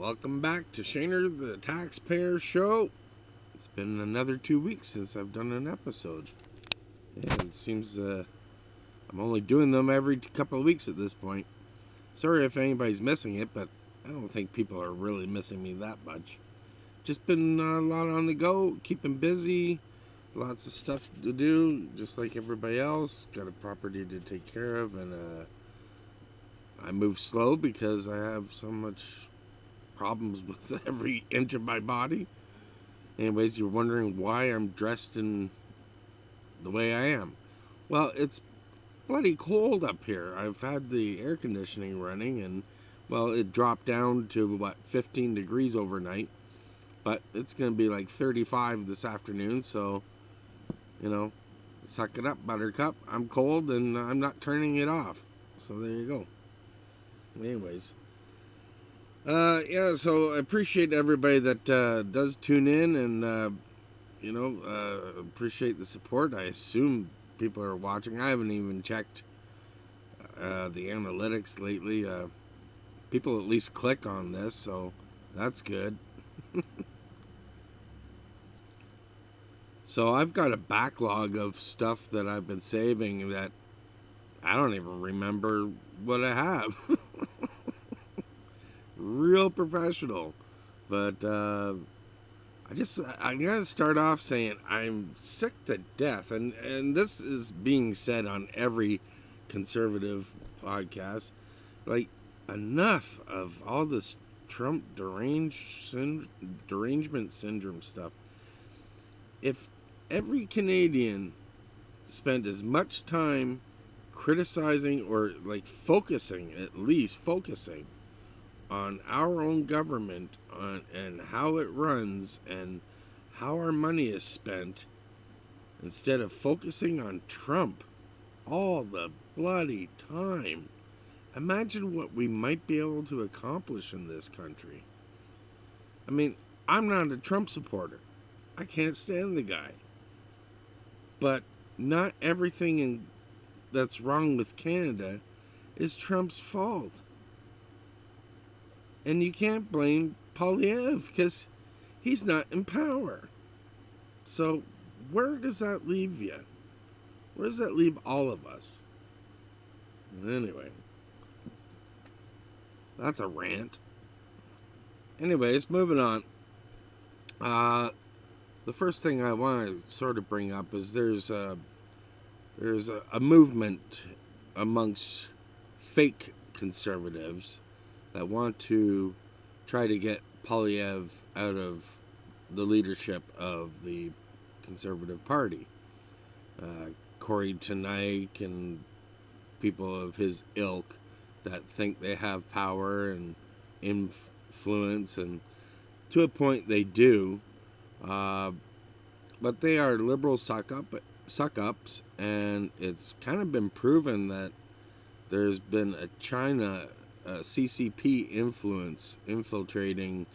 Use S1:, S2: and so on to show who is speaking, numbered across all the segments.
S1: Welcome back to Shaner the Taxpayer Show. It's been another 2 weeks since I've done an episode. Yeah, it seems I'm only doing them every couple of weeks at this point. Sorry if anybody's missing it, but I don't think people are really missing me that much. Just been a lot on the go, keeping busy, lots of stuff to do, just like everybody else. Got a property to take care of, and I move slow because I have so much problems with every inch of my body. Anyways, you're wondering why I'm dressed in the way I am. Well, it's bloody cold up here. I've had the air conditioning running, and well, it dropped down to 15 degrees overnight, but it's going to be like 35 this afternoon, so suck it up, buttercup. I'm cold and I'm not turning it off. So there you go. Anyways, so I appreciate everybody that does tune in, and appreciate the support. I assume people are watching. I haven't even checked the analytics lately. People at least click on this, so that's good. So I've got a backlog of stuff that I've been saving that I don't even remember what I have. Real professional. But I'm going to start off saying I'm sick to death. And this is being said on every conservative podcast. Like, enough of all this Trump derangement syndrome stuff. If every Canadian spent as much time criticizing or focusing on our own government and how it runs and how our money is spent, instead of focusing on Trump all the bloody time, imagine what we might be able to accomplish in this country. I mean, I'm not a Trump supporter. I can't stand the guy. But not everything that's wrong with Canada is Trump's fault. And you can't blame Poilievre because he's not in power. So where does that leave you? Where does that leave all of us? Anyway, that's a rant. Anyways, moving on. The first thing I want to sort of bring up is there's a movement amongst fake conservatives that want to try to get Poilievre out of the leadership of the Conservative Party. Corey Tonight and people of his ilk that think they have power and influence, and to a point they do, but they are liberal suck-ups, and it's kind of been proven that there's been a China CCP influence infiltrating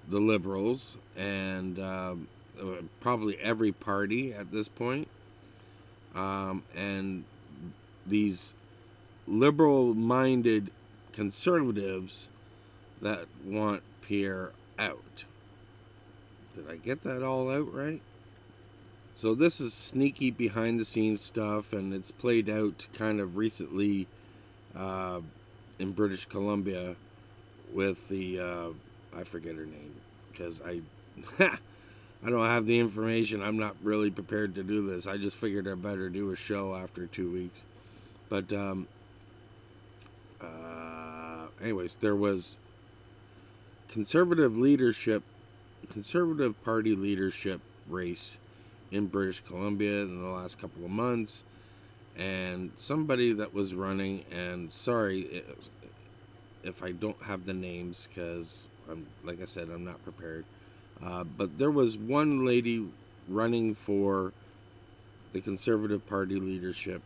S1: the liberals and probably every party at this point. And these liberal-minded conservatives that want Pierre out. Did I get that all out right? So this is sneaky behind-the-scenes stuff, and it's played out kind of recently in British Columbia with the I forget her name because I don't have the information. I'm not really prepared to do this. I just figured I better do a show after 2 weeks. But anyways, there was Conservative Party leadership race in British Columbia in the last couple of months, and somebody that was running, and sorry if I don't have the names because like I said, I'm not prepared, but there was one lady running for the Conservative Party leadership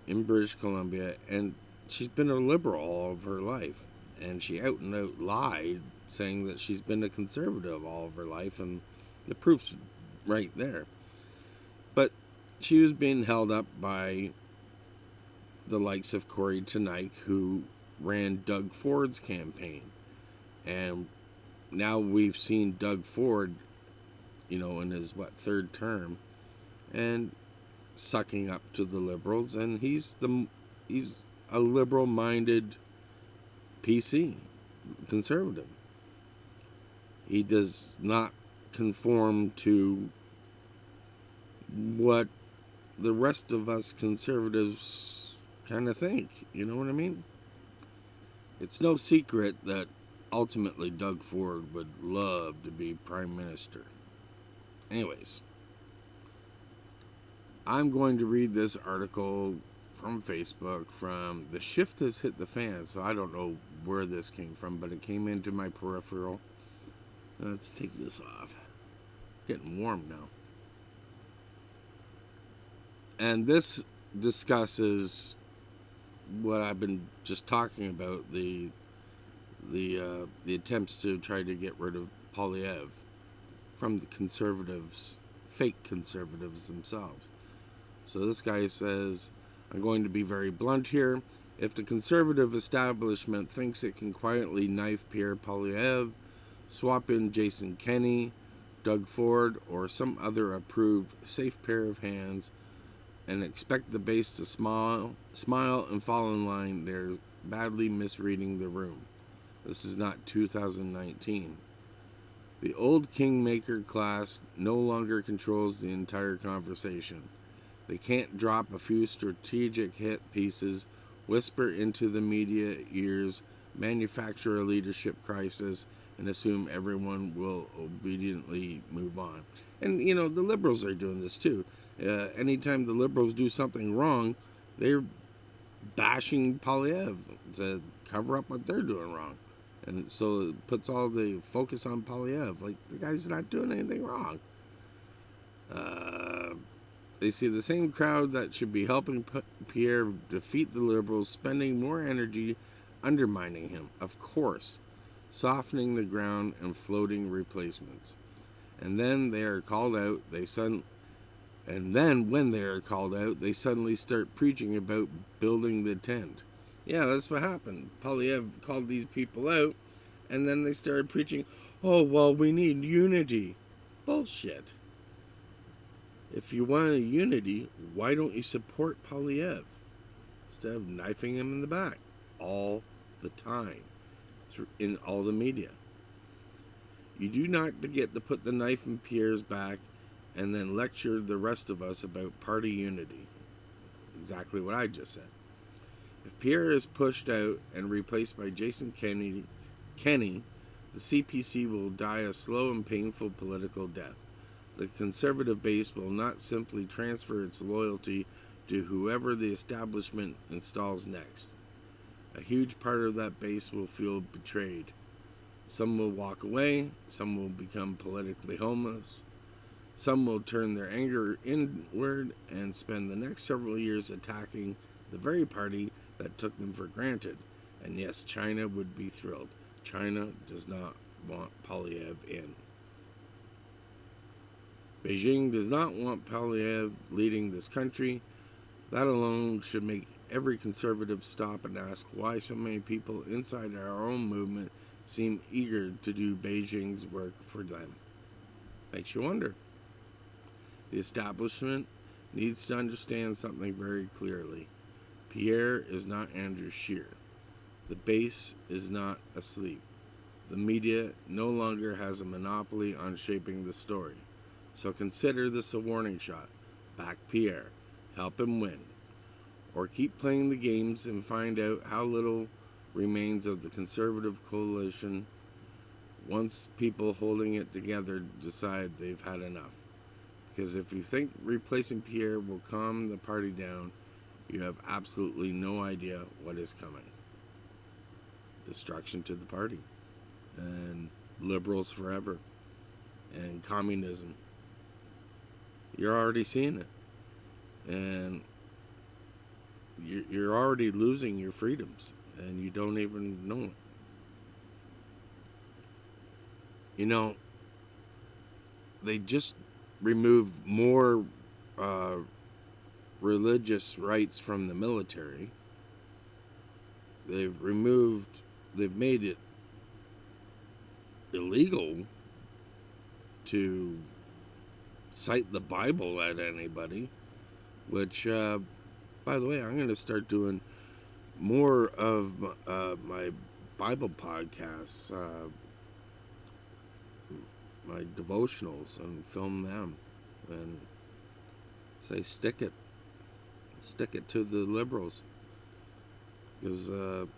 S1: in British Columbia, and she's been a liberal all of her life, and she out and out lied saying that she's been a conservative all of her life, and the proof's right there. But she was being held up by the likes of Corey Tonight, who ran Doug Ford's campaign. And now we've seen Doug Ford, in his, third term, and sucking up to the liberals, and he's a liberal-minded PC, conservative. He does not conform to what the rest of us conservatives kind of think. You know what I mean? It's no secret that ultimately Doug Ford would love to be prime minister. Anyways, I'm going to read this article from Facebook from The Shift Has Hit the Fan. So I don't know where this came from, but it came into my peripheral. Let's take this off. Getting warm now. And this discusses what I've been just talking about, the attempts to try to get rid of Polyev from the conservatives, fake conservatives themselves. So this guy says, I'm going to be very blunt here. If the conservative establishment thinks it can quietly knife Pierre Polyev, swap in Jason Kenney, Doug Ford, or some other approved safe pair of hands, and expect the base to smile and fall in line, they're badly misreading the room. This is not 2019. The old kingmaker class no longer controls the entire conversation. They can't drop a few strategic hit pieces, whisper into the media ears, manufacture a leadership crisis, and assume everyone will obediently move on. And, the liberals are doing this too. Anytime the liberals do something wrong, they're bashing Polyev to cover up what they're doing wrong. And so it puts all the focus on Polyev. Like, the guy's not doing anything wrong. They see the same crowd that should be helping Pierre defeat the liberals, spending more energy undermining him, of course, softening the ground and floating replacements. And then they are called out. When they are called out, they suddenly start preaching about building the tent. Yeah, that's what happened. Polyev called these people out, and then they started preaching, oh, well, we need unity. Bullshit. If you want a unity, why don't you support Polyev instead of knifing him in the back all the time in all the media? You do not get to put the knife in Pierre's back and then lecture the rest of us about party unity. Exactly what I just said. If Pierre is pushed out and replaced by Jason Kenney, the CPC will die a slow and painful political death. The conservative base will not simply transfer its loyalty to whoever the establishment installs next. A huge part of that base will feel betrayed. Some will walk away, some will become politically homeless, some will turn their anger inward and spend the next several years attacking the very party that took them for granted. And yes, China would be thrilled. China does not want Polyev in. Beijing does not want Polyev leading this country. That alone should make every conservative stop and ask why so many people inside our own movement seem eager to do Beijing's work for them. Makes you wonder. The establishment needs to understand something very clearly. Pierre is not Andrew Scheer. The base is not asleep. The media no longer has a monopoly on shaping the story. So consider this a warning shot. Back Pierre. Help him win. Or keep playing the games and find out how little remains of the conservative coalition once people holding it together decide they've had enough. Because if you think replacing Pierre will calm the party down, you have absolutely no idea what is coming. Destruction to the party. And liberals forever. And communism. You're already seeing it. And you're already losing your freedoms. And you don't even know it. They just removed more religious rights from the military. They've made it illegal to cite the Bible at anybody, which, by the way, I'm going to start doing more of my Bible podcasts, my devotionals, and film them and say stick it to the liberals, because you're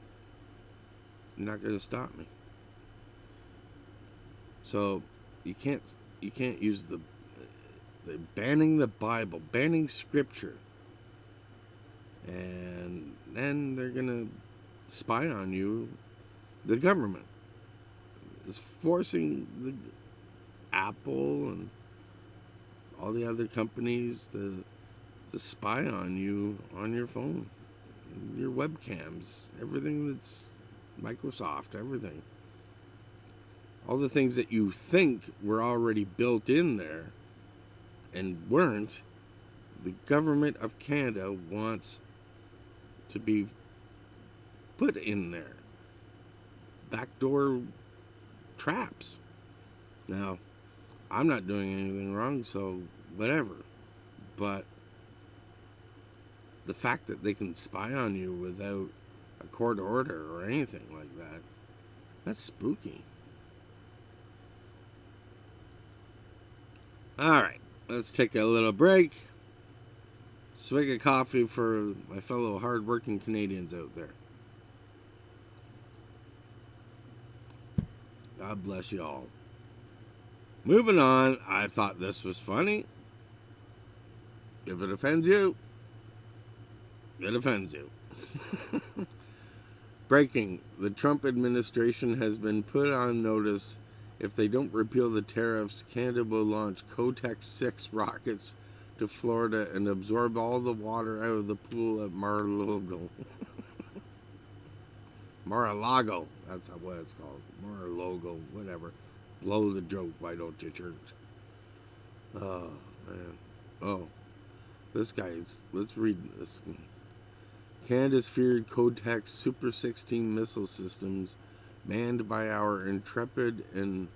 S1: not going to stop me. So you can't use the banning the Bible, banning Scripture, and then they're going to spy on you. The government is forcing the Apple and all the other companies to spy on you on your phone, your webcams, everything that's Microsoft, everything. All the things that you think were already built in there and weren't, the government of Canada wants to be put in there. Backdoor traps. Now, I'm not doing anything wrong, so whatever. But the fact that they can spy on you without a court order or anything like that, that's spooky. Alright, let's take a little break. Swig of coffee for my fellow hard-working Canadians out there. God bless you all. Moving on, I thought this was funny. If it offends you, it offends you. Breaking. The Trump administration has been put on notice. If they don't repeal the tariffs, Canada will launch Kotex 6 rockets to Florida and absorb all the water out of the pool at Mar-a-Lago. Mar-a-Lago, that's what it's called. Mar-a-Lago, whatever. Blow the joke, why don't you, church? Oh, man. Oh, this guy is, let's read this. Canada's feared Kotex Super 16 missile systems, manned by our intrepid and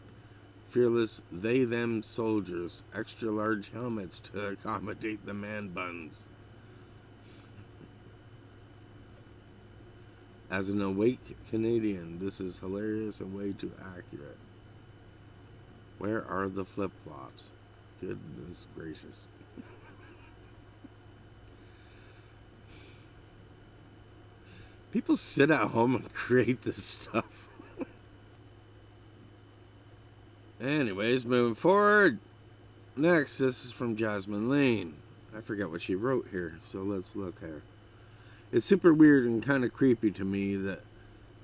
S1: fearless they-them soldiers, extra large helmets to accommodate the man buns. As an awake Canadian, this is hilarious and way too accurate. Where are the flip-flops? Goodness gracious. People sit at home and create this stuff. Anyways, moving forward. Next, this is from Jasmine Lane. I forgot what she wrote here, so let's look here. It's super weird and kind of creepy to me that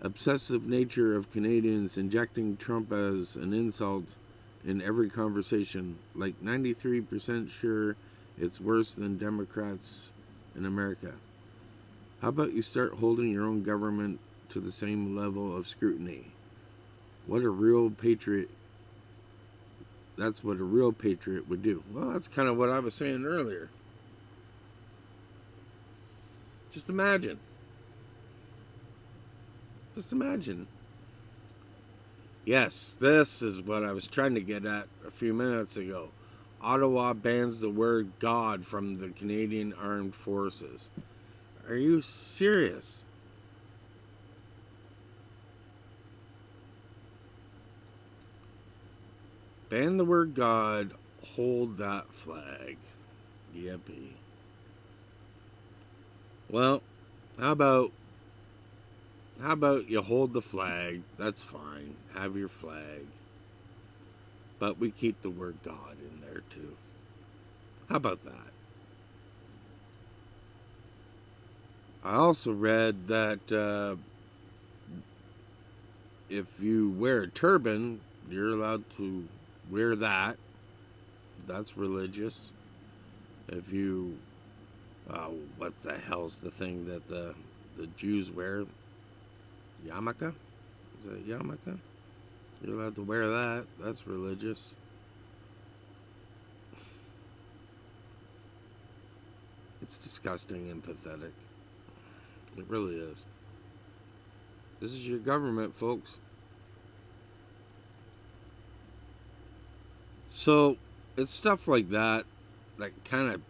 S1: obsessive nature of Canadians injecting Trump as an insult in every conversation, like 93% sure it's worse than Democrats in America. How about you start holding your own government to the same level of scrutiny? What a real patriot. That's what a real patriot would do. Well, that's kind of what I was saying earlier. Just imagine. Just imagine. Yes, this is what I was trying to get at a few minutes ago. Ottawa bans the word God from the Canadian Armed Forces. Are you serious? Ban the word God, hold that flag. Yippee. Well, how about you hold the flag? That's fine. Have your flag. But we keep the word God in there too. How about that? I also read that if you wear a turban, you're allowed to wear that. That's religious. If you, what the hell's the thing that the Jews wear? Yarmulke? Is it yarmulke? You're allowed to wear that. That's religious. It's disgusting and pathetic. It really is. This is your government, folks. So it's stuff like that that kind of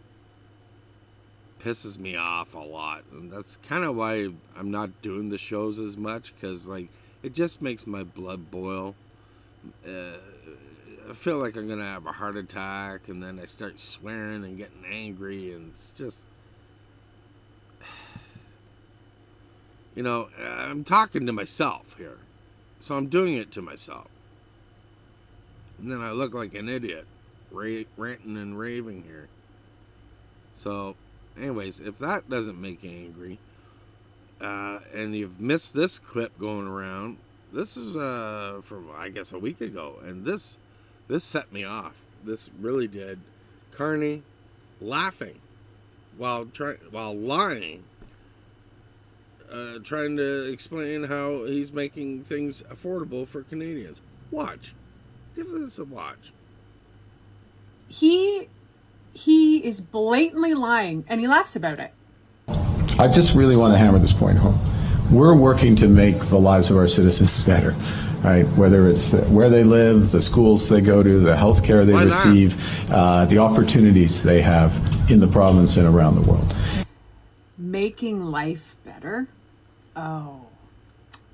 S1: pisses me off a lot, and that's kind of why I'm not doing the shows as much, because like it just makes my blood boil. I feel like I'm gonna have a heart attack, and then I start swearing and getting angry, and it's just, I'm talking to myself here, so I'm doing it to myself, and then I look like an idiot, ranting and raving here. So, anyways, if that doesn't make you angry, and you've missed this clip going around, this is from I guess a week ago, and this set me off. This really did. Carney laughing while lying, trying to explain how he's making things affordable for Canadians. Watch. Give this a watch.
S2: He is blatantly lying, and he laughs about it.
S3: I just really want to hammer this point home. We're working to make the lives of our citizens better, right? Whether it's where they live, the schools they go to, the health care they receive, the opportunities they have in the province and around the world.
S2: Making life better? Oh,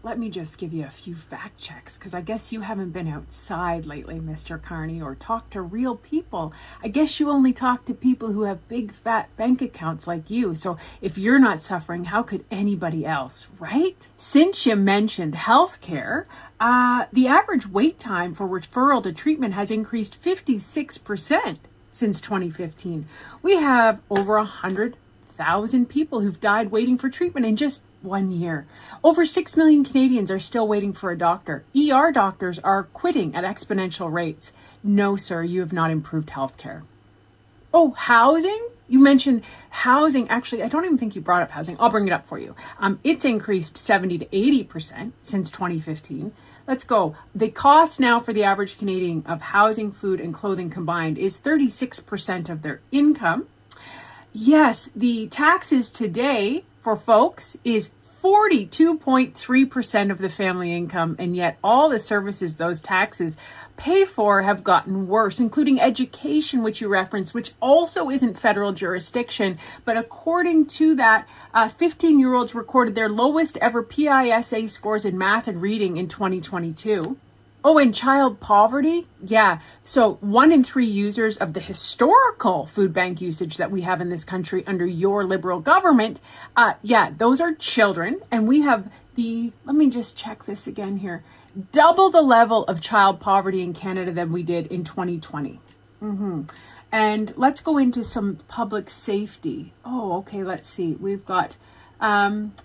S2: let me just give you a few fact checks, because I guess you haven't been outside lately, Mr. Carney, or talked to real people. I guess you only talk to people who have big fat bank accounts like you. So if you're not suffering, how could anybody else, right? Since you mentioned healthcare, the average wait time for referral to treatment has increased 56% since 2015. We have over 100,000 people who've died waiting for treatment in just 1 year. Over 6 million Canadians are still waiting for a doctor. ER doctors are quitting at exponential rates. No, sir, you have not improved healthcare. Oh, housing? You mentioned housing. Actually, I don't even think you brought up housing. I'll bring it up for you. It's increased 70 to 80% since 2015. Let's go. The cost now for the average Canadian of housing, food, and clothing combined is 36% of their income. Yes, the taxes today for folks is 42.3% of the family income, and yet all the services those taxes pay for have gotten worse, including education, which you referenced, which also isn't federal jurisdiction. But according to that, 15-year-olds recorded their lowest ever PISA scores in math and reading in 2022. Oh, and child poverty? Yeah. So 1 in 3 users of the historical food bank usage that we have in this country under your Liberal government, those are children. And we have let me just check this again here, double the level of child poverty in Canada than we did in 2020. And let's go into some public safety. Oh, okay, let's see. We've got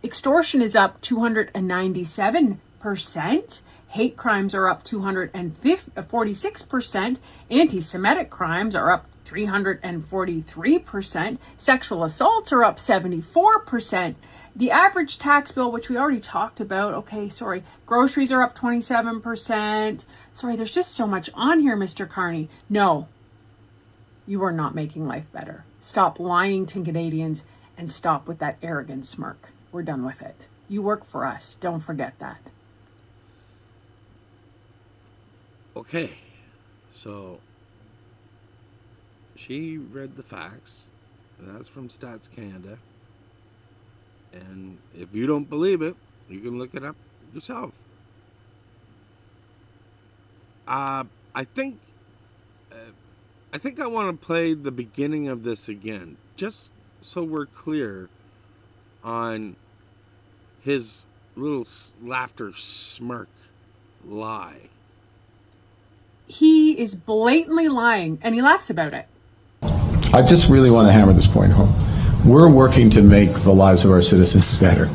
S2: extortion is up 297%. Hate crimes are up 246%. Anti-Semitic crimes are up 343%. Sexual assaults are up 74%. The average tax bill, which we already talked about, groceries are up 27%. Sorry, there's just so much on here, Mr. Carney. No, you are not making life better. Stop lying to Canadians and stop with that arrogant smirk. We're done with it. You work for us. Don't forget that.
S1: Okay, so she read the facts. That's from Stats Canada. And if you don't believe it, you can look it up yourself. I think I want to play the beginning of this again, just so we're clear on his little laughter smirk lie.
S2: He is blatantly lying, and he laughs about it.
S3: I just really want to hammer this point home. We're working to make the lives of our citizens better,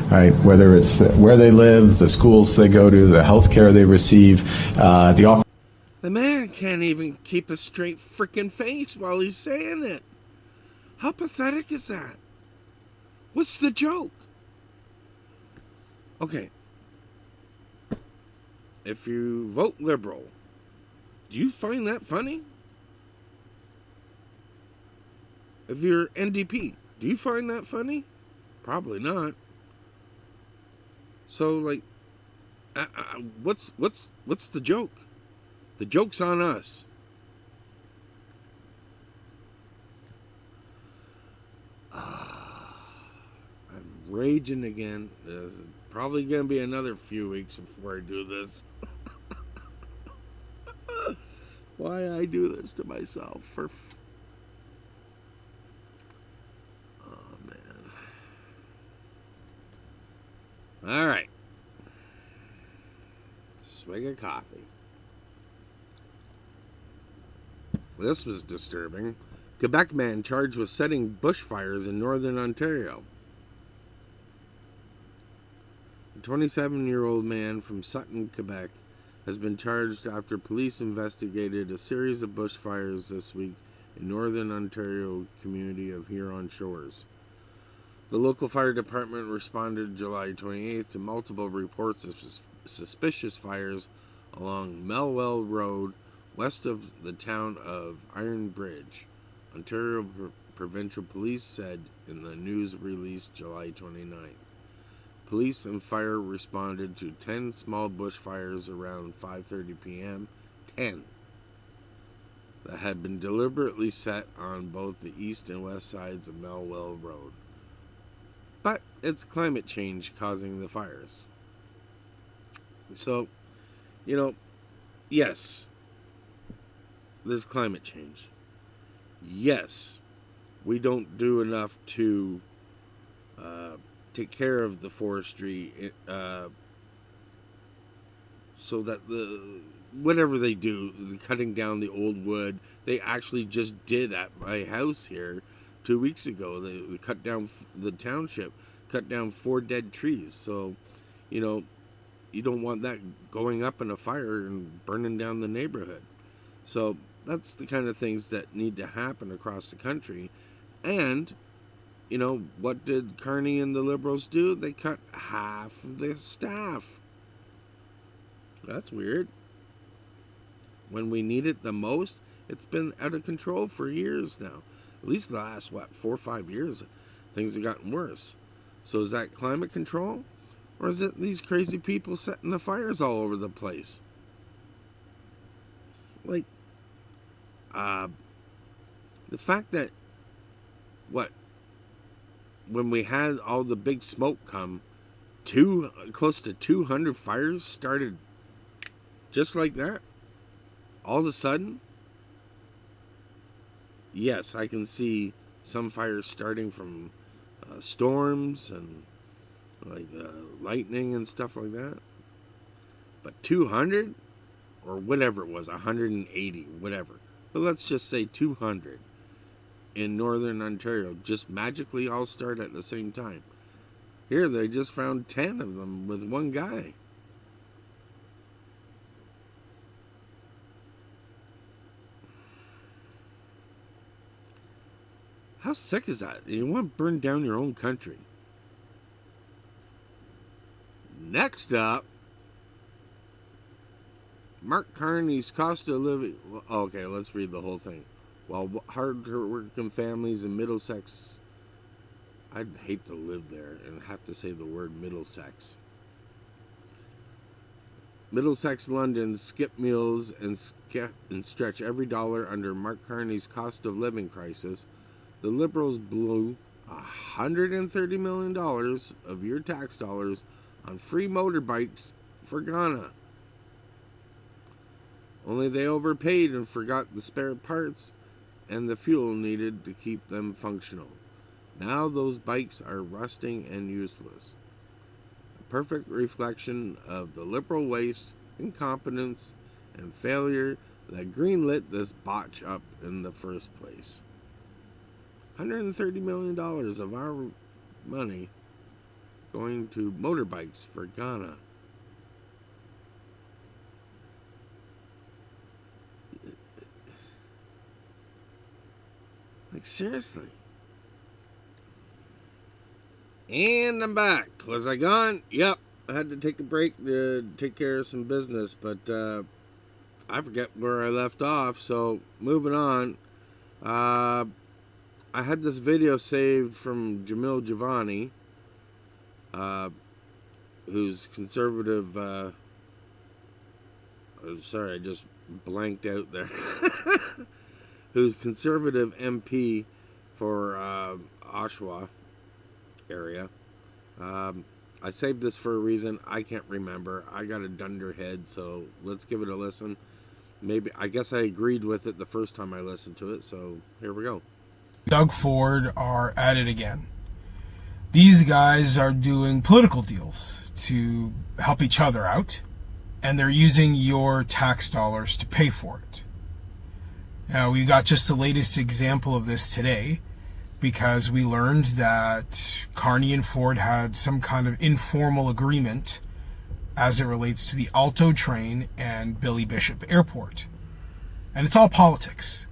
S3: right? Whether it's where they live, the schools they go to, the health care they receive, the
S1: man can't even keep a straight freaking face while he's saying it. How pathetic is that? What's the joke? Okay. If you vote Liberal, do you find that funny? If you're NDP, do you find that funny? Probably not. So, what's the joke? The joke's on us. raging again. There's probably going to be another few weeks before I do this. Why I do this to myself? Oh, man. All right. Swig of coffee. This was disturbing. Quebec man charged with setting bushfires in northern Ontario. A 27-year-old man from Sutton, Quebec, has been charged after police investigated a series of bushfires this week in northern Ontario community of Huron Shores. The local fire department responded July 28th to multiple reports of suspicious fires along Melwell Road, west of the town of Iron Bridge. Ontario Provincial Police said in the news release July 29th. Police and fire responded to 10 small bushfires around 5:30 p.m. 10 that had been deliberately set on both the east and west sides of Melwell Road. But it's climate change causing the fires. So, yes, there's climate change. Yes, we don't do enough to take care of the forestry so that whatever they do, cutting down the old wood, they actually just did at my house here 2 weeks ago. They cut down, the township cut down 4 dead trees. So, you don't want that going up in a fire and burning down the neighborhood. So that's the kind of things that need to happen across the country. And, what did Carney and the Liberals do? They cut half of the staff. That's weird. When we need it the most, it's been out of control for years now. At least the last, 4 or 5 years, things have gotten worse. So is that climate control? Or is it these crazy people setting the fires all over the place? Like, the fact that, when we had all the big smoke come, close to 200 fires started just like that. All of a sudden, yes, I can see some fires starting from storms and lightning and stuff like that. But 200 or whatever it was, 180, whatever. But let's just say 200 in northern Ontario just magically all start at the same time. Here they just found 10 of them with one guy. How sick is that? You want to burn down your own country. Next up, Mark Carney's cost of living. Okay, let's read the whole thing. While hard-working families in Middlesex, I'd hate to live there and have to say the word Middlesex. Middlesex, London, skip meals and stretch every dollar under Mark Carney's cost of living crisis. The Liberals blew $130 million of your tax dollars on free motorbikes for Ghana. Only they overpaid and forgot the spare parts and the fuel needed to keep them functional. Now those bikes are rusting and useless. A perfect reflection of the Liberal waste, incompetence, and failure that greenlit this botch up in the first place. $130 million of our money going to motorbikes for Ghana. Like, seriously. And I'm back. Was I gone? Yep. I had to take a break to take care of some business, but I forget where I left off, so moving on. I had this video saved from Jamil Giovanni, who's conservative. Sorry, I just blanked out there. Who's conservative MP for Oshawa area. I saved this for a reason. I can't remember. I got a dunderhead, so let's give it a listen. Maybe, I guess I agreed with it the first time I listened to it, so here we go.
S4: Doug Ford are at it again. These guys are doing political deals to help each other out, and they're using your tax dollars to pay for it. Now, we got just the latest example of this today, because we learned that Carney and Ford had some kind of informal agreement as it relates to the Alto train and Billy Bishop Airport. And it's all politics.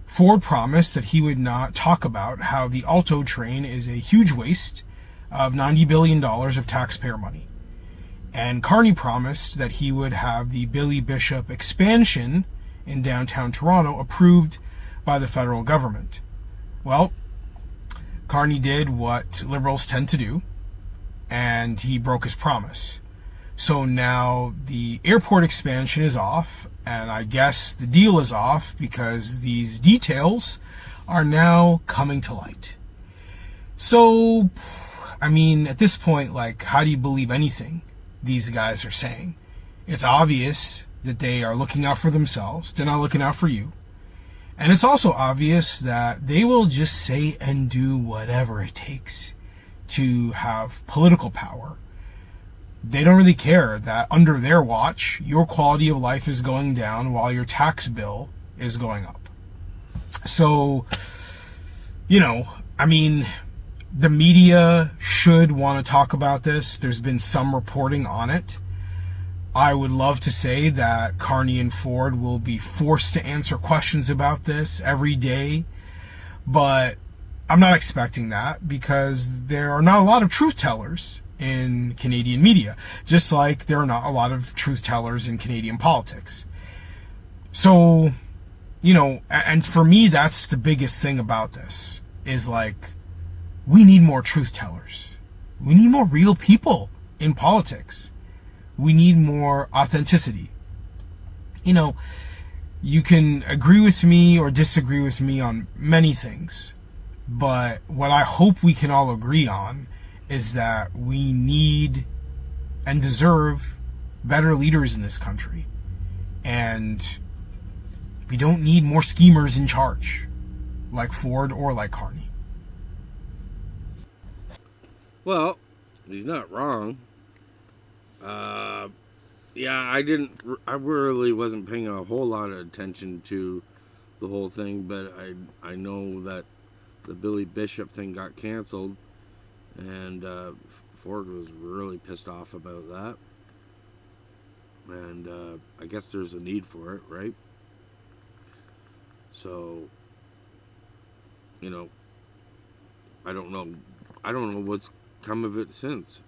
S4: Ford promised that he would not talk about how the Alto train is a huge waste of $90 billion of taxpayer money. And Carney promised that he would have the Billy Bishop expansion in downtown Toronto approved by the federal government. Well, Carney did what Liberals tend to do, and he broke his promise. So now the airport expansion is off, and I guess the deal is off because these details are now coming to light. So, I mean, at this point, like, how do you believe anything these guys are saying? It's obvious that they are looking out for themselves. They're not looking out for you. And it's also obvious that they will just say and do whatever it takes to have political power. They don't really care that under their watch, your quality of life is going down while your tax bill is going up. So, you know, I mean, the media should want to talk about this. There's been some reporting on it. I would love to say that Carney and Ford will be forced to answer questions about this every day, but I'm not expecting that because there are not a lot of truth tellers in Canadian media, just like there are not a lot of truth tellers in Canadian politics. So, you know, and for me, that's the biggest thing about this, is like, we need more truth tellers. We need more real people in politics. We need more authenticity. You know, you can agree with me or disagree with me on many things, but what I hope we can all agree on is that we need and deserve better leaders in this country. And we don't need more schemers in charge, like Ford or like Carney.
S1: Well, he's not wrong. Yeah, I really wasn't paying a whole lot of attention to the whole thing, but I know that the Billy Bishop thing got canceled, and Ford was really pissed off about that. And I guess there's a need for it, right? So, you know, I don't know what's come of it since.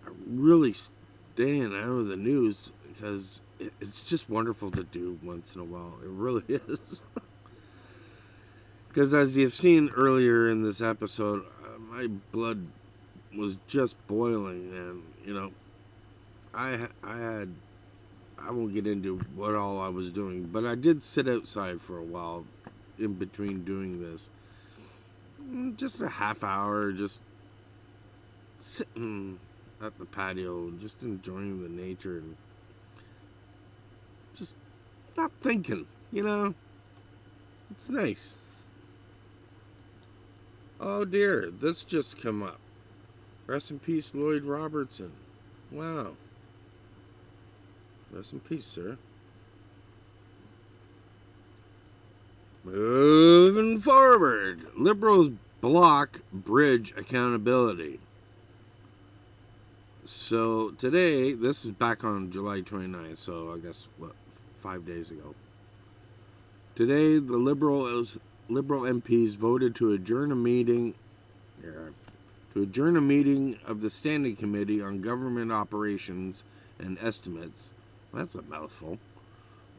S1: I'm really staying out of the news because it's just wonderful to do once in a while. It really is. Because as you've seen earlier in this episode, my blood was just boiling, and you know, I won't get into what all I was doing, but I did sit outside for a while in between doing this. Just a half hour, just sitting at the patio, just enjoying the nature and just not thinking, you know. It's nice. Oh dear, this just come up. Rest in peace, Lloyd Robertson. Wow. Rest in peace, sir. Moving forward, Liberals block bridge accountability. So today, this is back on July 29th, so I guess, 5 days ago. Today, the Liberal MPs voted to adjourn a meeting of the Standing Committee on Government Operations and Estimates. That's a mouthful.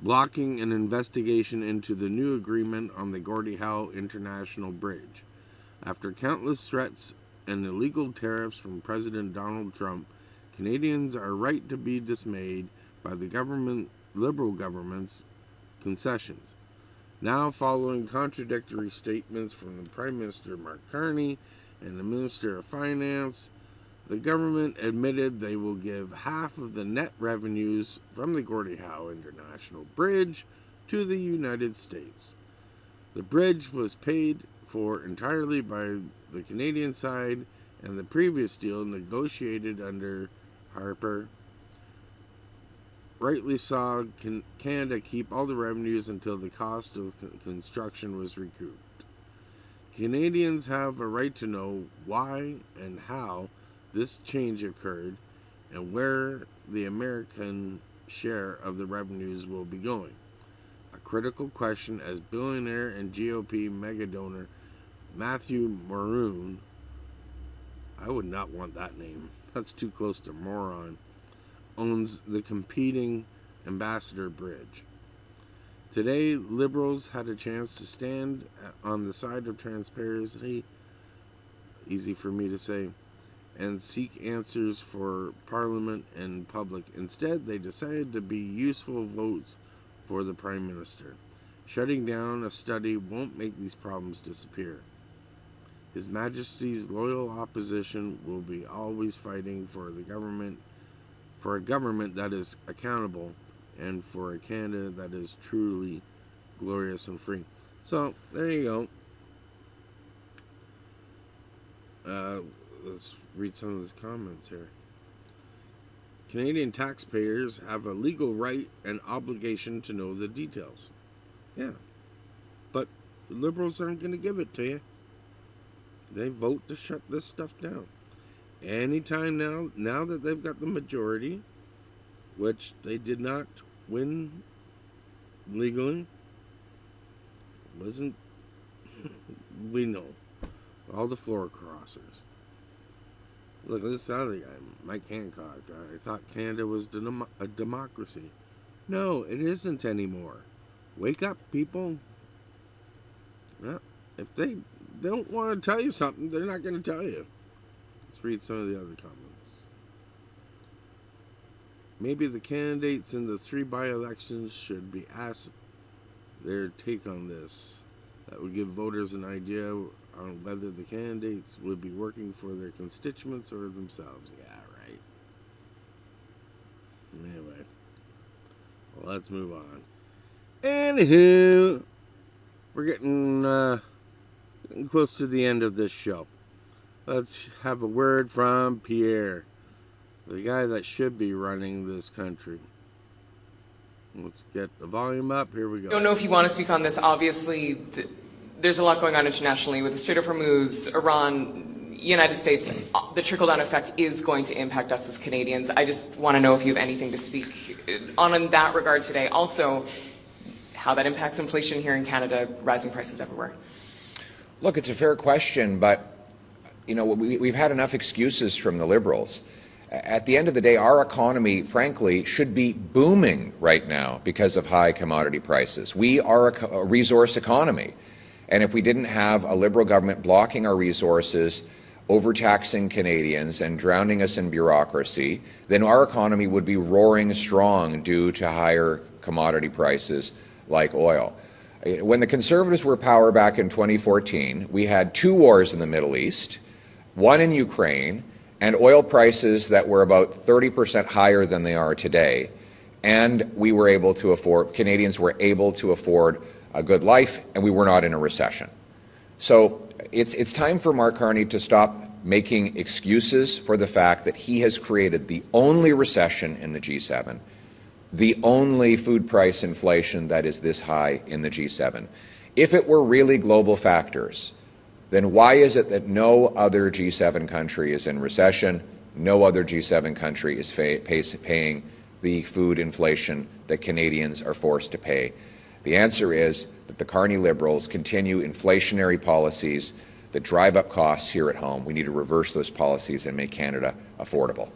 S1: Blocking an investigation into the new agreement on the GORDY HOWE International Bridge. After countless threats and illegal tariffs from President Donald Trump, Canadians are right to be dismayed by the Liberal government's concessions. Now, following contradictory statements from the Prime Minister Mark Carney and the Minister of Finance, the government admitted they will give half of the net revenues from the Gordie Howe International Bridge to the United States. The bridge was paid for entirely by the Canadian side, and the previous deal, negotiated under Harper, rightly saw Canada keep all the revenues until the cost of construction was recouped. Canadians have a right to know why and how this change occurred and where the American share of the revenues will be going. A critical question, as billionaire and GOP megadonor Matthew Maroon, I would not want that name, that's too close to moron, owns the competing Ambassador Bridge. Today, Liberals had a chance to stand on the side of transparency, easy for me to say, and seek answers for Parliament and public. Instead, they decided to be useful votes for the Prime Minister. Shutting down a study won't make these problems disappear. His Majesty's loyal opposition will be always fighting for the government, for a government that is accountable, and for a Canada that is truly glorious and free. So, there you go. Let's read some of his comments here. Canadian taxpayers have a legal right and obligation to know the details. Yeah. But the Liberals aren't going to give it to you. They vote to shut this stuff down. Anytime now that they've got the majority, which they did not win legally, wasn't, we know, all the floor crossers. Look at this other guy, Mike Hancock. I thought Canada was a democracy. No, it isn't anymore. Wake up, people. Well, if they don't want to tell you something, they're not going to tell you. Let's read some of the other comments. Maybe the candidates in the 3 by-elections should be asked their take on this. That would give voters an idea on whether the candidates would be working for their constituents or themselves. Yeah, right. Anyway, well, let's move on. Anywho, we're getting close to the end of this show. Let's have a word from Pierre, the guy that should be running this country. Let's get the volume up. Here we go.
S5: I don't know if you want to speak on this. Obviously, there's a lot going on internationally with the Strait of Hormuz, Iran, United States. The trickle-down effect is going to impact us as Canadians. I just want to know if you have anything to speak on in that regard today. Also, how that impacts inflation here in Canada, rising prices everywhere.
S6: Look, it's a fair question, but you know, we've had enough excuses from the Liberals. At the end of the day, our economy, frankly, should be booming right now because of high commodity prices. We are a resource economy. And if we didn't have a Liberal government blocking our resources, overtaxing Canadians and drowning us in bureaucracy, then our economy would be roaring strong due to higher commodity prices like oil. When the Conservatives were in power back in 2014, we had 2 wars in the Middle East, one in Ukraine, and oil prices that were about 30% higher than they are today. And we were able to afford, Canadians were able to afford a good life, and we were not in a recession. So it's time for Mark Carney to stop making excuses for the fact that he has created the only recession in the G7, the only food price inflation that is this high in the G7. If it were really global factors, then why is it that no other G7 country is in recession, no other G7 country is paying the food inflation that Canadians are forced to pay? The answer is that the Carney Liberals continue inflationary policies that drive up costs here at home. We need to reverse those policies and make Canada affordable.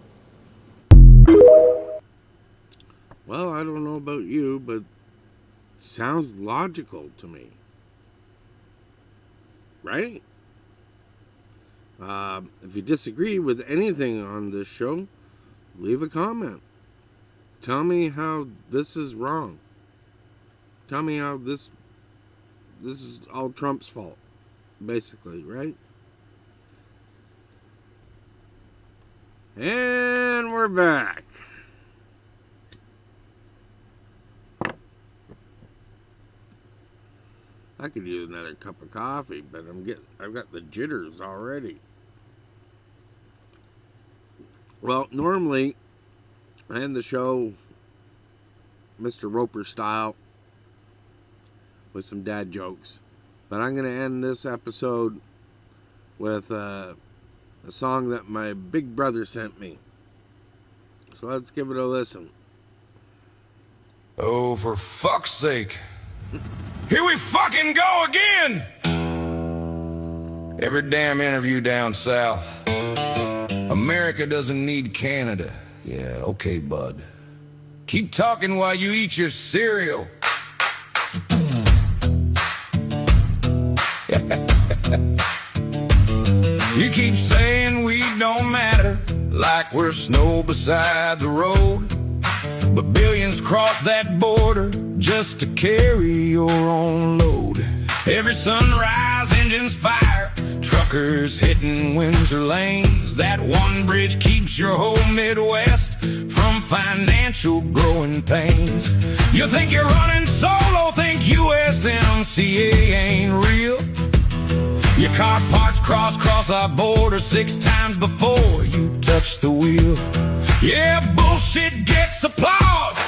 S1: Well, I don't know about you, but sounds logical to me. Right? If you disagree with anything on this show, leave a comment. Tell me how this is wrong. Tell me how this is all Trump's fault, basically, right? And we're back. I could use another cup of coffee, but I've got the jitters already. Well, normally I end the show Mr. Roper style with some dad jokes, but I'm going to end this episode with a song that my big brother sent me. So let's give it a listen.
S7: Oh, for fuck's sake. Here we fucking go again! Every damn interview down south. America doesn't need Canada. Yeah, okay, bud. Keep talking while you eat your cereal. You keep saying we don't matter, like we're snow beside the road. But billions cross that border just to carry your own load. Every sunrise, engines fire, truckers hitting Windsor lanes. That one bridge keeps your whole Midwest from financial growing pains. You think you're running solo, think USMCA ain't real. Your car parts cross our border 6 times before you touch the wheel. Yeah, bullshit gets applause,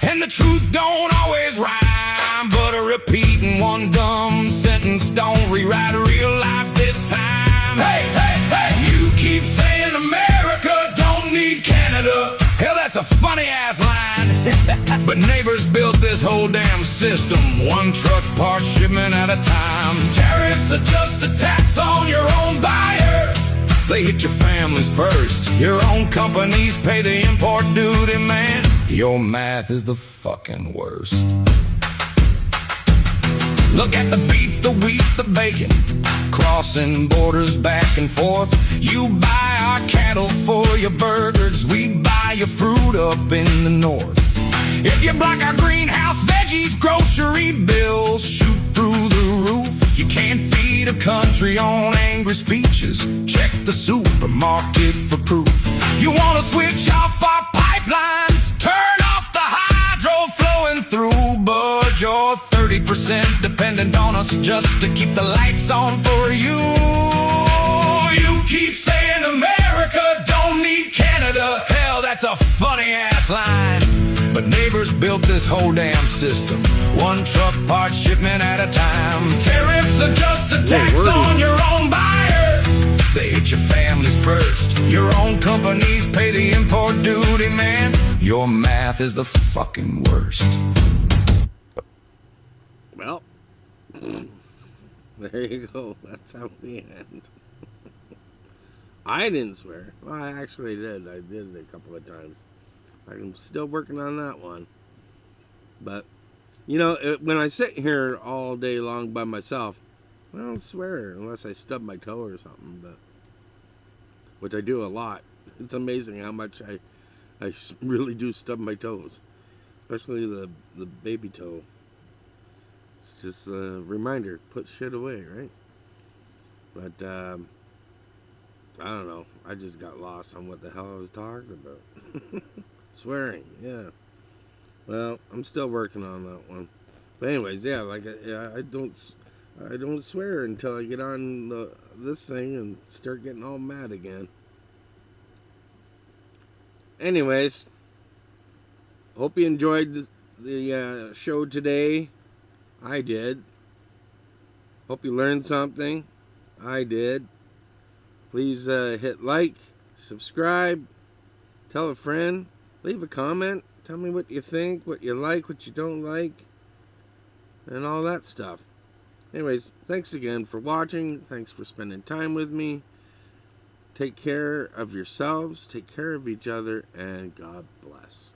S7: and the truth don't always rhyme. But a repeating one dumb sentence don't rewrite real life this time. Hey, hey, hey! You keep saying America don't need Canada. Hell, that's a funny-ass line. But neighbors built this whole damn system, one truck part shipment at a time. Tariffs are just a tax on your own buyers. They hit your families first. Your own companies pay the import duty, man. Your math is the fucking worst. Look at the beef, the wheat, the bacon, crossing borders back and forth. You buy our cattle for your burgers, we buy your fruit up in the north. If you block our greenhouse, veggies, grocery bills shoot through the roof. You can't feed a country on angry speeches, check the supermarket for proof. You wanna switch off our pipelines, turn off the hydro flowing through, but you're 30% dependent on us just to keep the lights on for you. You keep saying America don't need Canada. Hell, that's a funny-ass line. But neighbors built this whole damn system, one truck part shipment at a time. Tariffs are just a tax on your own buyers. They hit your families first. Your own companies pay the import duty, man. Your math is the fucking worst.
S1: Well, there you go. That's how we end. I didn't swear. Well, I actually did. I did it a couple of times. I'm still working on that one. But, you know, when I sit here all day long by myself, I don't swear unless I stub my toe or something. But, which I do a lot. It's amazing how much I really do stub my toes. Especially the baby toe. It's just a reminder, put shit away, right? But, I don't know. I just got lost on what the hell I was talking about. Swearing, yeah. Well, I'm still working on that one. But anyways, yeah, like I don't swear until I get on this thing and start getting all mad again. Anyways, hope you enjoyed the show today. I did. Hope you learned something. I did. Please hit like, subscribe, tell a friend. Leave a comment. Tell me what you think, what you like, what you don't like, and all that stuff. Anyways, thanks again for watching. Thanks for spending time with me. Take care of yourselves. Take care of each other. And God bless.